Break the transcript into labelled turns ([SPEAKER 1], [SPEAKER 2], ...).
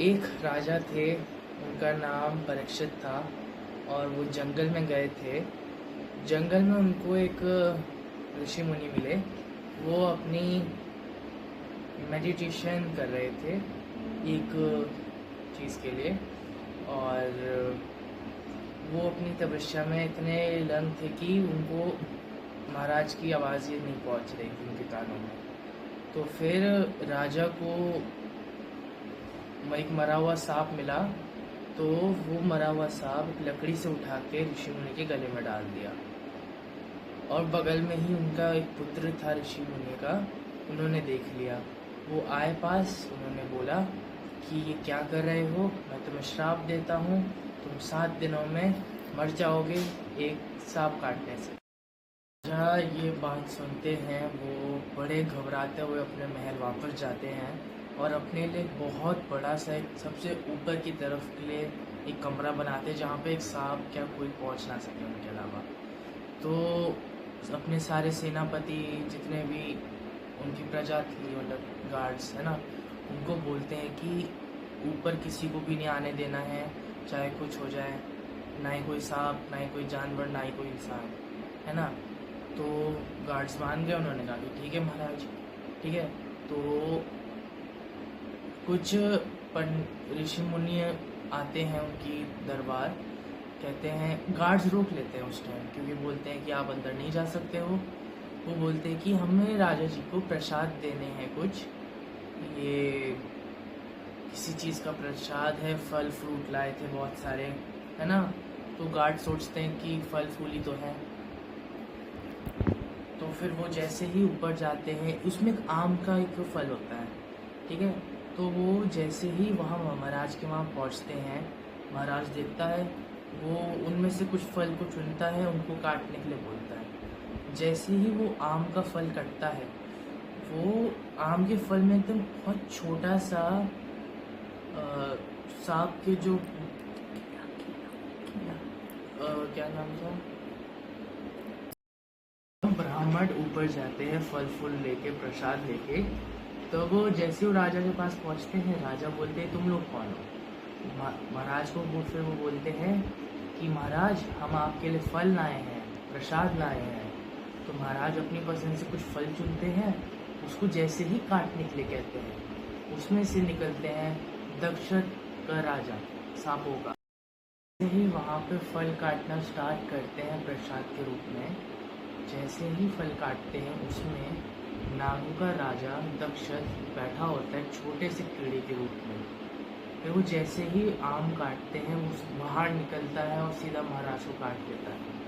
[SPEAKER 1] एक राजा थे, उनका नाम परीक्षित था और वो जंगल में गए थे। जंगल में उनको एक ऋषि मुनि मिले। वो अपनी मेडिटेशन कर रहे थे एक चीज़ के लिए, और वो अपनी तपस्या में इतने लीन थे कि उनको महाराज की आवाज़ ही नहीं पहुंच रही थी उनके कानों में। तो फिर राजा को एक मरा हुआ सांप मिला, तो वो मरा हुआ सांप लकड़ी से उठा के ऋषि मुनि के गले में डाल दिया। और बगल में ही उनका एक पुत्र था ऋषि मुनि का, उन्होंने देख लिया। वो आए पास, उन्होंने बोला कि ये क्या कर रहे हो, मैं तुम्हें श्राप देता हूँ, तुम 7 दिनों में मर जाओगे एक सांप काटने से। जहाँ ये बात सुनते हैं वो बड़े घबराते हुए अपने महल वापस जाते हैं और अपने लिए बहुत बड़ा सा एक सबसे ऊपर की तरफ के लिए एक कमरा बनाते हैं जहाँ पे एक सांप क्या कोई पहुँच ना सके उनके अलावा। तो अपने सारे सेनापति जितने भी उनकी प्रजा थी, मतलब गार्ड्स है ना, उनको बोलते हैं कि ऊपर किसी को भी नहीं आने देना है, चाहे कुछ हो जाए, ना ही कोई सांप, ना ही कोई जानवर, ना ही कोई इंसान, है ना। तो गार्ड्स मान गए, उन्होंने कहा कि ठीक है महाराज, ठीक है। तो कुछ ऋषि मुनि आते हैं उनकी दरबार, कहते हैं, गार्ड्स रोक लेते हैं उस टाइम, क्योंकि बोलते हैं कि आप अंदर नहीं जा सकते हो। वो बोलते हैं कि हमें राजा जी को प्रसाद देने हैं कुछ, ये किसी चीज़ का प्रसाद है, फल फ्रूट लाए थे बहुत सारे, है ना। तो गार्ड सोचते हैं कि फल फूल ही तो है। तो फिर वो जैसे ही ऊपर जाते हैं, उसमें एक आम का एक फल होता है, ठीक है। तो वो जैसे ही वहाँ महाराज के वहाँ पहुँचते हैं, महाराज देखता है, वो उनमें से कुछ फल को चुनता है, उनको काटने के लिए बोलता है। जैसे ही वो आम का फल कटता है, वो आम के फल में एकदम बहुत छोटा सा सांप के जो क्या नाम था, ब्राह्मण ऊपर जाते हैं फल फूल लेके, प्रसाद लेके। तो वो जैसे वो राजा के पास पहुंचते हैं, राजा बोलते हैं तुम लोग कौन हो। महाराज को फिर वो बोलते हैं कि महाराज हम आपके लिए फल लाए हैं, प्रसाद लाए हैं। तो महाराज अपनी पसंद से कुछ फल चुनते हैं, उसको जैसे ही काटने के लिए कहते हैं, उसमें से निकलते हैं दक्ष का राजा सांपों का। जैसे ही वहाँ पे फल काटना स्टार्ट करते हैं प्रसाद के रूप में, जैसे ही फल काटते हैं उसमें नागों का राजा दक्ष बैठा होता है छोटे से कीड़े के रूप में। फिर वो जैसे ही आम काटते हैं, उस बाहर निकलता है और सीधा महाराज को काट देता है।